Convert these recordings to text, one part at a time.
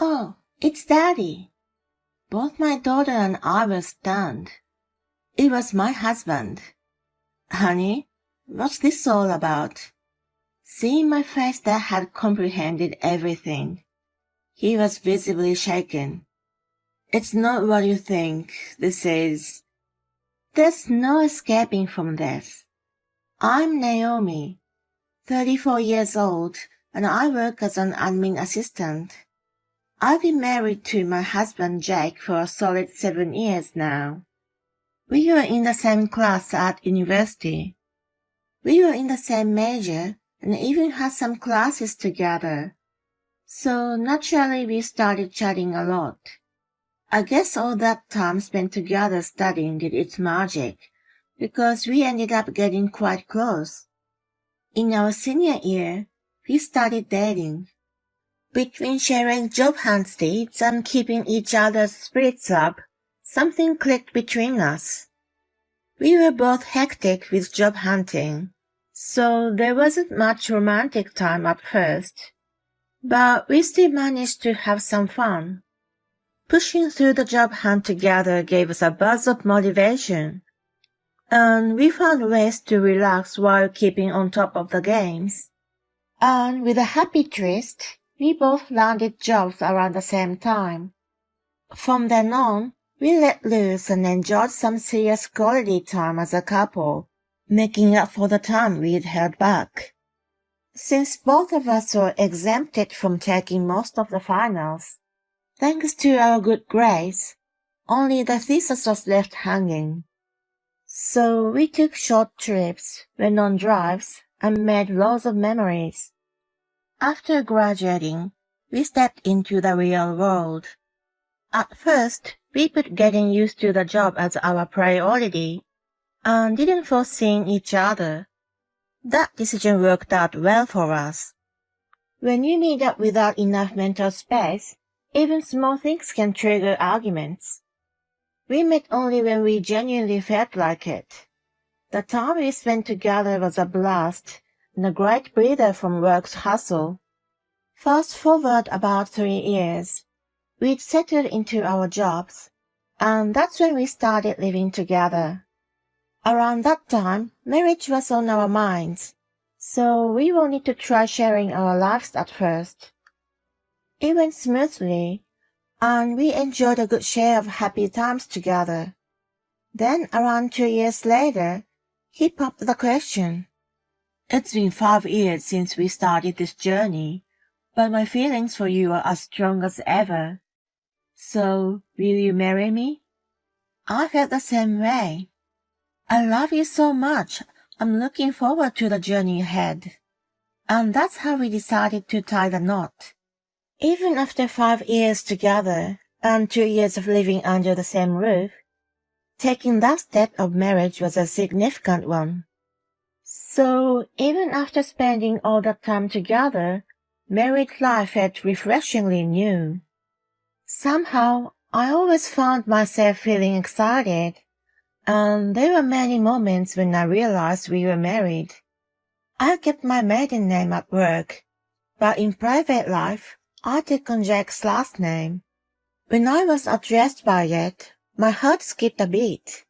Oh, it's Daddy. Both my daughter and I were stunned. It was my husband. Honey, what's this all about? Seeing my face, Dad had comprehended everything. He was visibly shaken. It's not what you think, this is. There's no escaping from death. I'm Naomi, 34 years old, and I work as an admin assistant. I've been married to my husband Jake for a solid 7 years now. We were in the same class at university. We were in the same major and even had some classes together. So naturally we started chatting a lot. I guess all that time spent together studying did its magic, because we ended up getting quite close. In our senior year, we started dating. Between sharing job hunt dates and keeping each other's spirits up, something clicked between us. We were both hectic with job hunting, so there wasn't much romantic time at first. But we still managed to have some fun. Pushing through the job hunt together gave us a buzz of motivation, and we found ways to relax while keeping on top of the games. And with a happy twist, we both landed jobs around the same time. From then on, we let loose and enjoyed some serious quality time as a couple, making up for the time we'd held back. Since both of us were exempted from taking most of the finals, thanks to our good grades, only the thesis was left hanging. So we took short trips, went on drives, and made loads of memories. After graduating, we stepped into the real world. At first, we put getting used to the job as our priority, and didn't foresee each other. That decision worked out well for us. When you meet up without enough mental space, even small things can trigger arguments. We met only when we genuinely felt like it. The time we spent together was a blast and a great breather from work's hustle. Fast forward about 3 years. We'd settled into our jobs, and that's when we started living together. Around that time, marriage was on our minds, so we wanted to try sharing our lives at first. It went smoothly, and we enjoyed a good share of happy times together. Then, around 2 years later, he popped the question. It's been 5 years since we started this journey, but my feelings for you are as strong as ever. So, will you marry me? I felt the same way. I love you so much. I'm looking forward to the journey ahead. And that's how we decided to tie the knot. Even after 5 years together and 2 years of living under the same roof, taking that step of marriage was a significant one. So even after spending all that time together, married life felt refreshingly new. Somehow, I always found myself feeling excited, and there were many moments when I realized we were married. I kept my maiden name at work, but in private life, I took on Jack's last name. When I was addressed by it, my heart skipped a beat.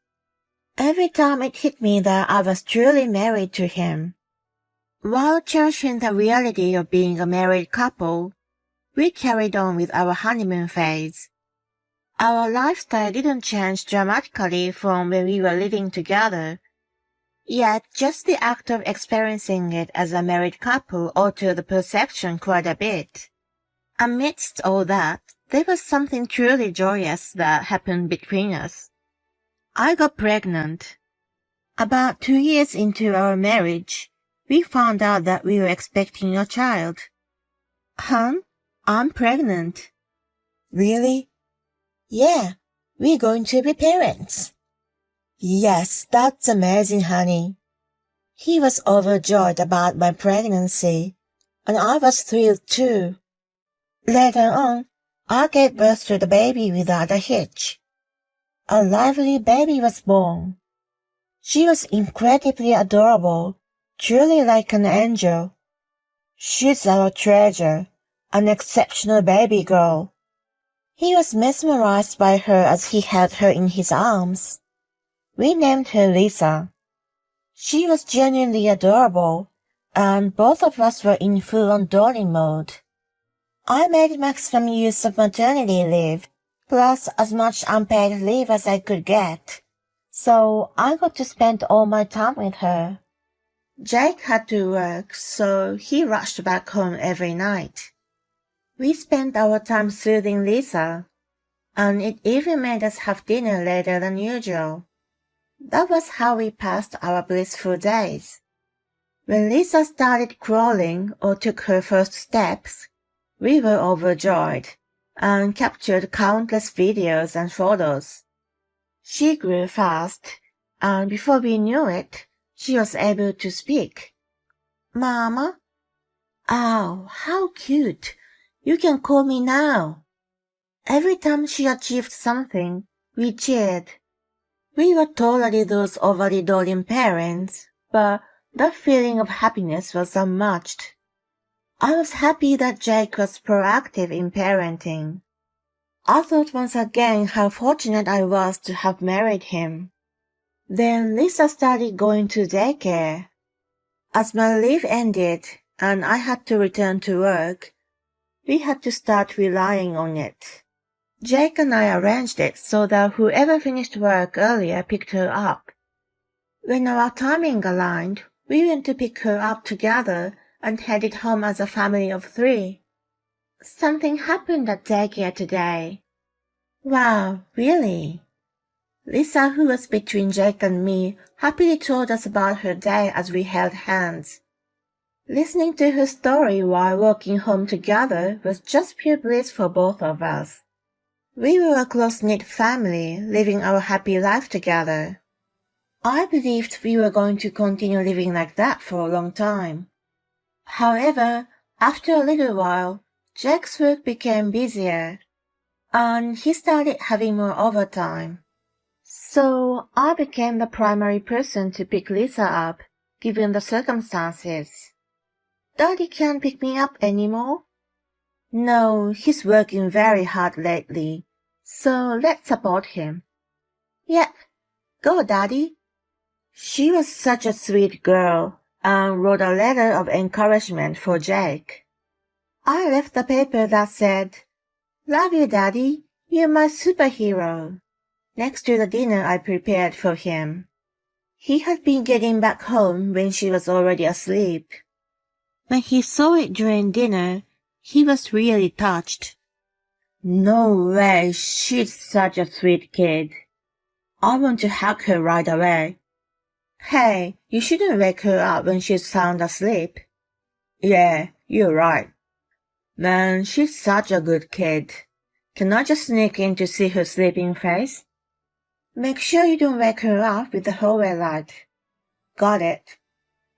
Every time it hit me that I was truly married to him. While cherishing the reality of being a married couple, we carried on with our honeymoon phase. Our lifestyle didn't change dramatically from when we were living together, yet just the act of experiencing it as a married couple altered the perception quite a bit. Amidst all that, there was something truly joyous that happened between us. I got pregnant. About 2 years into our marriage, we found out that we were expecting a child. Hon, I'm pregnant. Really? Yeah, we're going to be parents. Yes, that's amazing, honey. He was overjoyed about my pregnancy, and I was thrilled too. Later on, I gave birth to the baby without a hitch. A lively baby was born. She was incredibly adorable, truly like an angel. She's our treasure, an exceptional baby girl, He was mesmerized by her as he held her in his arms. We named her Lisa. She was genuinely adorable, and both of us were in full-on darling mode. I made maximum use of maternity leave, plus as much unpaid leave as I could get, so I got to spend all my time with her. Jake had to work, so he rushed back home every night. We spent our time soothing Lisa, and it even made us have dinner later than usual. That was how we passed our blissful days. When Lisa started crawling or took her first steps, we were overjoyed and captured countless videos and photos. She grew fast, and before we knew it, she was able to speak. Mama? Oh, how cute! You can call me now. Every time she achieved something, we cheered. We were totally those overly darling parents, but the feeling of happiness was unmatched. I was happy that Jake was proactive in parenting. I thought once again how fortunate I was to have married him. Then Lisa started going to daycare. As my leave ended and I had to return to work, we had to start relying on it. Jake and I arranged it so that whoever finished work earlier picked her up. When our timing aligned, we went to pick her up together and headed home as a family of 3. Something happened at daycare today. Wow, really? Lisa, who was between Jake and me, happily told us about her day as we held hands. Listening to her story while walking home together was just pure bliss for both of us. We were a close-knit family, living our happy life together. I believed we were going to continue living like that for a long time. However, after a little while, Jake's work became busier, and he started having more overtime. So I became the primary person to pick Lisa up, given the circumstances. Daddy can't pick me up anymore? No, he's working very hard lately, so let's support him. Yep, go Daddy. She was such a sweet girl and wrote a letter of encouragement for Jake. I left the paper that said, "Love you, Daddy. You're my superhero," next to the dinner I prepared for him. He had been getting back home when she was already asleep. When he saw it during dinner, he was really touched. No way, she's such a sweet kid. I want to hug her right away. Hey, you shouldn't wake her up when she's sound asleep. Yeah, you're right. Man, she's such a good kid. Can I just sneak in to see her sleeping face? Make sure you don't wake her up with the hallway light. Got it.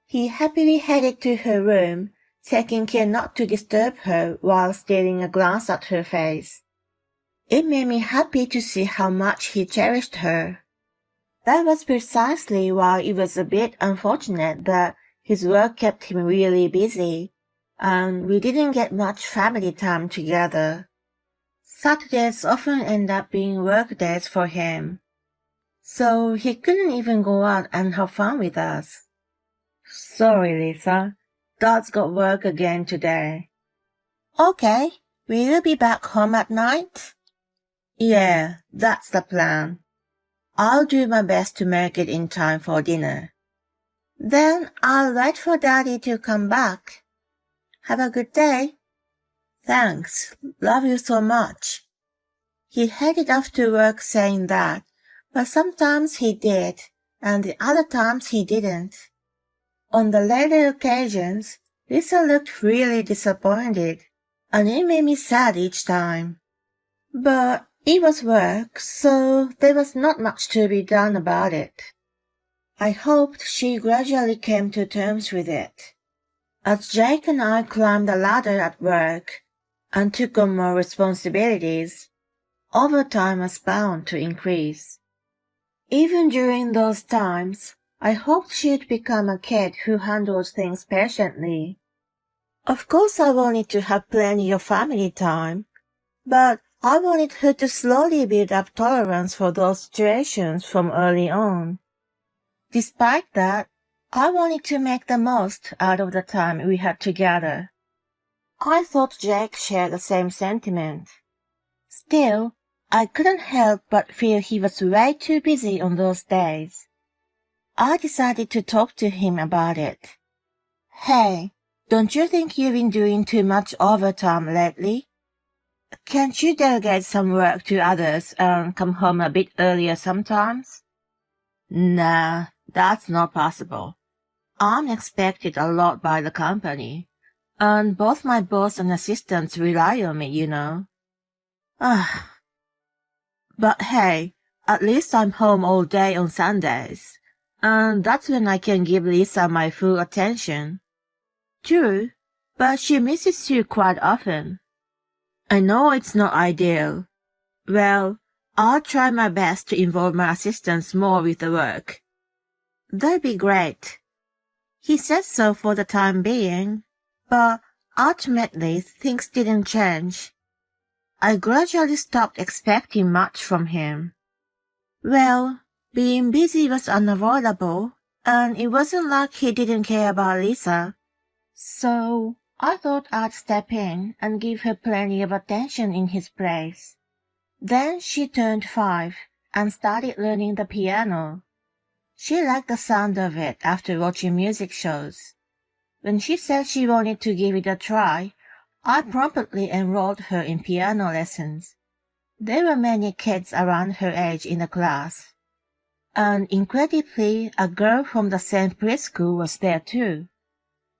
He happily headed to her room, taking care not to disturb her while stealing a glance at her face. It made me happy to see how much he cherished her. That was precisely why it was a bit unfortunate that his work kept him really busy, and we didn't get much family time together. Saturdays often end up being work days for him, so he couldn't even go out and have fun with us. Sorry, Lisa. Dad's got work again today. Okay, will you be back home at night? Yeah, that's the plan. I'll do my best to make it in time for dinner. Then I'll wait for Daddy to come back. Have a good day. Thanks. Love you so much. He headed off to work saying that, but sometimes he did, and the other times he didn't. On the later occasions, Lisa looked really disappointed, and it made me sad each time. But it was work, so there was not much to be done about it. I hoped she gradually came to terms with it. As Jake and I climbed the ladder at work and took on more responsibilities, overtime was bound to increase. Even during those times, I hoped she'd become a kid who handled things patiently. Of course I wanted to have plenty of family time, but I wanted her to slowly build up tolerance for those situations from early on. Despite that, I wanted to make the most out of the time we had together. I thought Jake shared the same sentiment. Still, I couldn't help but feel he was way too busy on those days. I decided to talk to him about it. Hey, don't you think you've been doing too much overtime lately? Can't you delegate some work to others and come home a bit earlier sometimes? Nah, that's not possible. I'm expected a lot by the company, and both my boss and assistants rely on me, you know. But hey, at least I'm home all day on Sundays, and that's when I can give Lisa my full attention. True, but she misses you quite often. I know it's not ideal. Well, I'll try my best to involve my assistants more with the work. That'd be great. He said so for the time being, but ultimately things didn't change. I gradually stopped expecting much from him. Well, being busy was unavoidable, and it wasn't like he didn't care about Lisa. So I thought I'd step in and give her plenty of attention in his place. Then she turned 5 and started learning the piano. She liked the sound of it after watching music shows. When she said she wanted to give it a try, I promptly enrolled her in piano lessons. There were many kids around her age in the class. And incredibly, a girl from the same preschool was there too.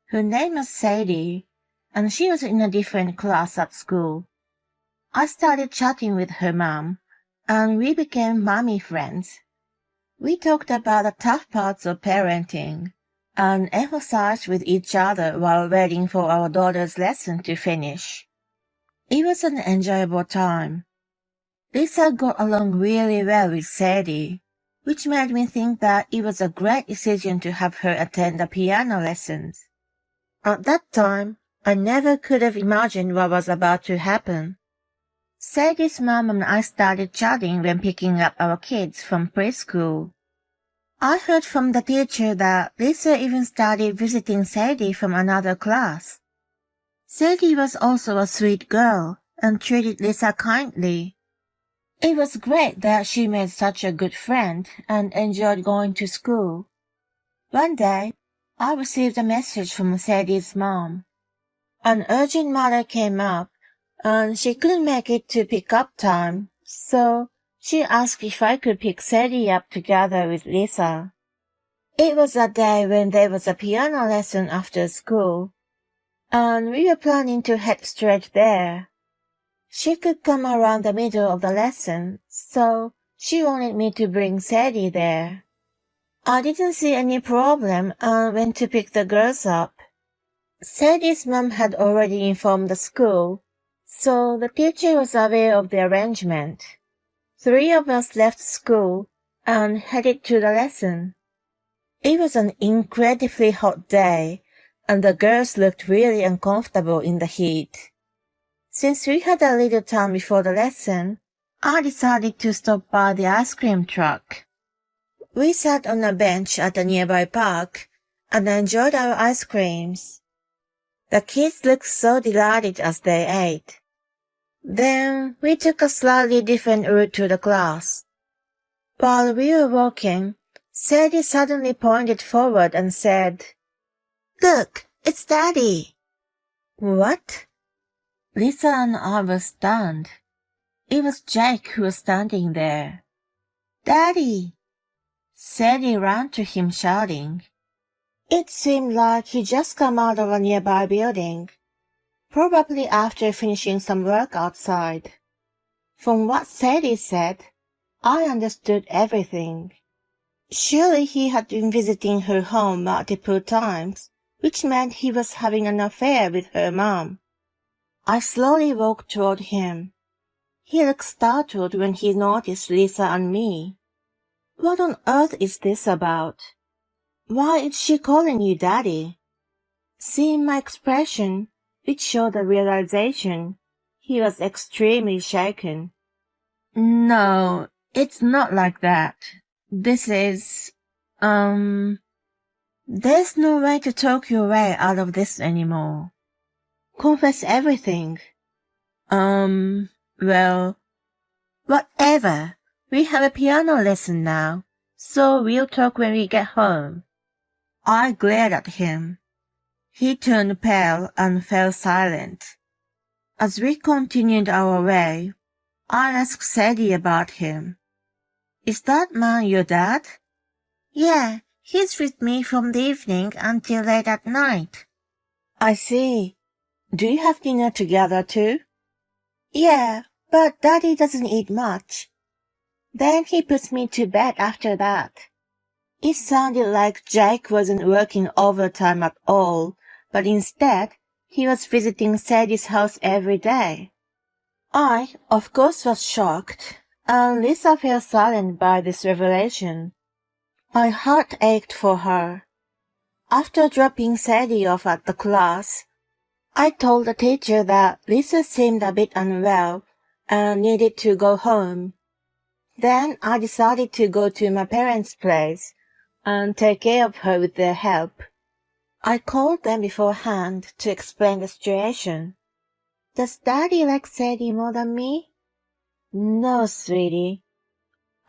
Her name was Sadie, and she was in a different class at school. I started chatting with her mom, and we became mommy friends. We talked about the tough parts of parenting, and emphasized with each other while waiting for our daughter's lesson to finish. It was an enjoyable time. Lisa got along really well with Sadie, which made me think that it was a great decision to have her attend the piano lessons. At that time, I never could have imagined what was about to happen. Sadie's mom and I started chatting when picking up our kids from preschool. I heard from the teacher that Lisa even started visiting Sadie from another class. Sadie was also a sweet girl and treated Lisa kindly. It was great that she made such a good friend and enjoyed going to school. One day, I received a message from Sadie's mom. An urgent matter came up, and she couldn't make it to pick-up time, so she asked if I could pick Sadie up together with Lisa. It was a day when there was a piano lesson after school, and we were planning to head straight there. She could come around the middle of the lesson, so she wanted me to bring Sadie there. I didn't see any problem and went to pick the girls up. Sadie's mom had already informed the school, so the teacher was aware of the arrangement. 3 of us left school and headed to the lesson. It was an incredibly hot day, and the girls looked really uncomfortable in the heat. Since we had a little time before the lesson, I decided to stop by the ice cream truck. We sat on a bench at a nearby park and enjoyed our ice creams. The kids looked so delighted as they ate. Then we took a slightly different route to the class. While we were walking, Sadie suddenly pointed forward and said, "Look, it's Daddy." What? Lisa and I were stunned. It was Jake who was standing there. "Daddy!" Sadie ran to him shouting. It seemed like he'd just come out of a nearby building, probably after finishing some work outside. From what Sadie said, I understood everything. Surely he had been visiting her home multiple times, which meant he was having an affair with her mom. I slowly walked toward him. He looked startled when he noticed Lisa and me. What on earth is this about? Why is she calling you Daddy? Seeing my expression, which showed a realization, He was extremely shaken. No, it's not like that. This is, there's no way to talk your way out of this anymore. Confess everything. Well, whatever. We have a piano lesson now, so we'll talk when we get home. I glared at him. He turned pale and fell silent. As we continued our way, I asked Sadie about him. Is that man your dad? Yeah, he's with me from the evening until late at night. I see. Do you have dinner together too? Yeah, but Daddy doesn't eat much. Then he puts me to bed after that. It sounded like Jake wasn't working overtime at all, but instead, he was visiting Sadie's house every day. I, of course, was shocked, and Lisa fell silent by this revelation. My heart ached for her. After dropping Sadie off at the class, I told the teacher that Lisa seemed a bit unwell and needed to go home. Then I decided to go to my parents' place and take care of her with their help. I called them beforehand to explain the situation. Does Daddy like Sadie more than me? No, sweetie.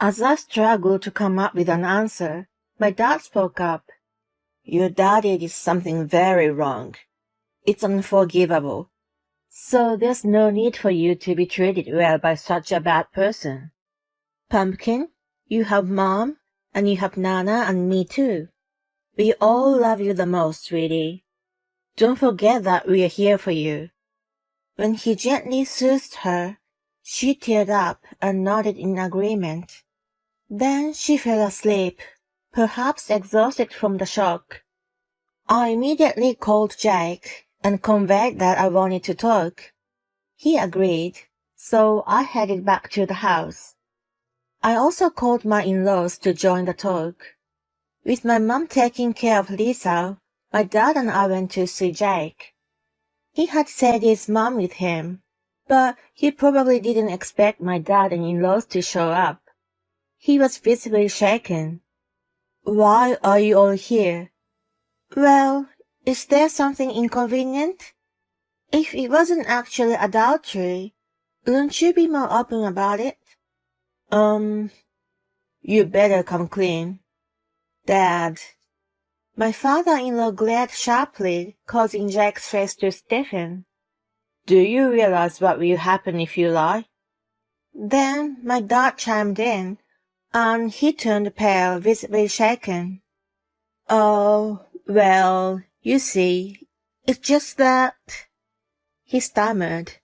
As I struggled to come up with an answer, my dad spoke up. Your daddy did something very wrong. It's unforgivable. So there's no need for you to be treated well by such a bad person. Pumpkin, you have Mom, and you have Nana and me too. We all love you the most, sweetie. Don't forget that we are here for you. When he gently soothed her, she teared up and nodded in agreement. Then she fell asleep, perhaps exhausted from the shock. I immediately called Jake and conveyed that I wanted to talk. He agreed, so I headed back to the house. I also called my in-laws to join the talk. With my mom taking care of Lisa, my dad and I went to see Jake. He had Sadie's mom with him, but he probably didn't expect my dad and in-laws to show up. He was visibly shaken. Why are you all here? Well, is there something inconvenient? If it wasn't actually adultery, wouldn't you be more open about it? You better come clean. Dad. My father-in-law glared sharply, causing Jake's face to stiffen. Do you realize what will happen if you lie? Then my dad chimed in, and he turned pale, visibly shaken. Oh, well, you see, it's just that... he stammered.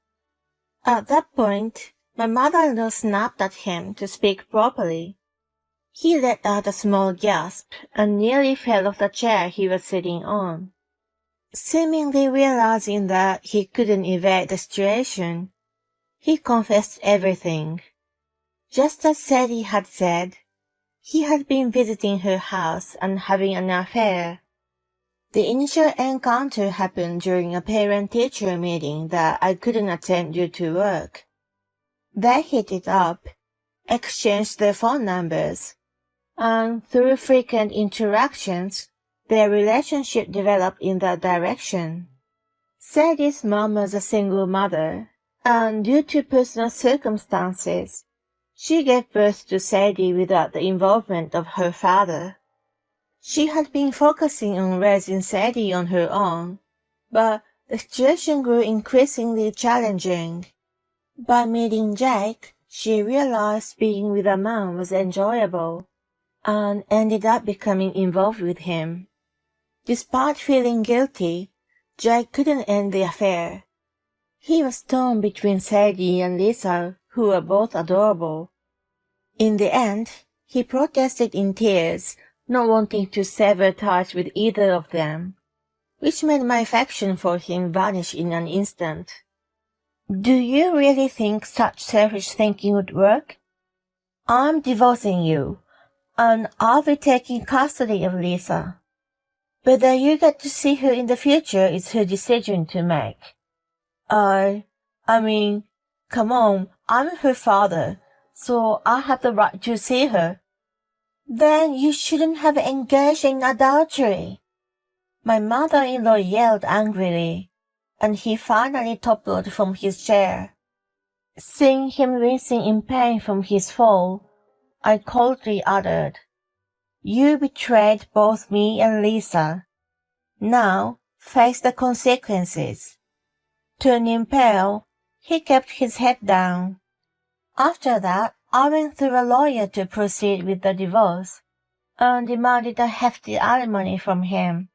At that point, my mother-in-law snapped at him to speak properly. He let out a small gasp and nearly fell off the chair he was sitting on. Seemingly realizing that he couldn't evade the situation, he confessed everything. Just as Sadie had said, he had been visiting her house and having an affair. The initial encounter happened during a parent-teacher meeting that I couldn't attend due to work. They hit it up, exchanged their phone numbers, and through frequent interactions, their relationship developed in that direction. Sadie's mom was a single mother, and due to personal circumstances, she gave birth to Sadie without the involvement of her father. She had been focusing on raising Sadie on her own, but the situation grew increasingly challenging. By meeting Jake, she realized being with a man was enjoyable, and ended up becoming involved with him. Despite feeling guilty, Jake couldn't end the affair. He was torn between Sadie and Lisa, who were both adorable. In the end, he protested in tears, not wanting to sever ties with either of them, which made my affection for him vanish in an instant. Do you really think such selfish thinking would work? I'm divorcing you, and I'll be taking custody of Lisa. Whether you get to see her in the future is her decision to make. I mean, Come on, I'm her father, so I have the right to see her. Then you shouldn't have engaged in adultery. My mother-in-law yelled angrily, and he finally toppled from his chair. Seeing him wincing in pain from his fall, I coldly uttered, "You betrayed both me and Lisa. Now face the consequences." Turning pale, he kept his head down. After that, I went through a lawyer to proceed with the divorce, and demanded a hefty alimony from him.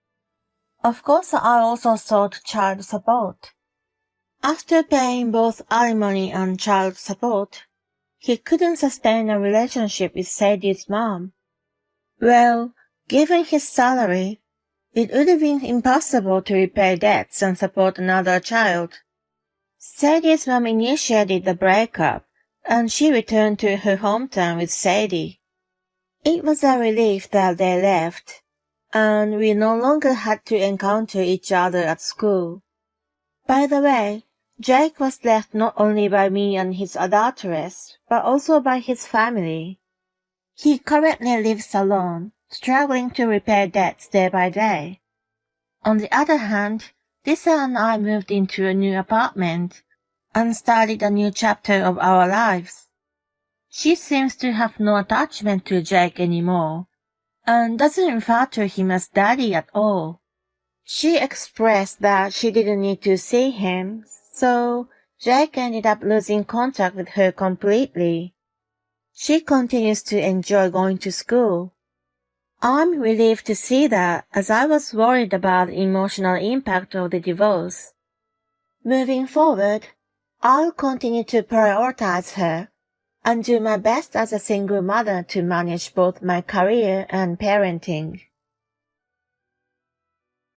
Of course, I also sought child support. After paying both alimony and child support, he couldn't sustain a relationship with Sadie's mom. Well, given his salary, it would have been impossible to repay debts and support another child. Sadie's mom initiated the breakup, and she returned to her hometown with Sadie. It was a relief that they left, and we no longer had to encounter each other at school. By the way, Jake was left not only by me and his adulteress, but also by his family. He currently lives alone, struggling to repay debts day by day. On the other hand, Lisa and I moved into a new apartment and started a new chapter of our lives. She seems to have no attachment to Jake anymore, and doesn't refer to him as daddy at all. She expressed that she didn't need to see him, so Jake ended up losing contact with her completely. She continues to enjoy going to school. I'm relieved to see that, as I was worried about the emotional impact of the divorce. Moving forward, I'll continue to prioritize her and do my best as a single mother to manage both my career and parenting.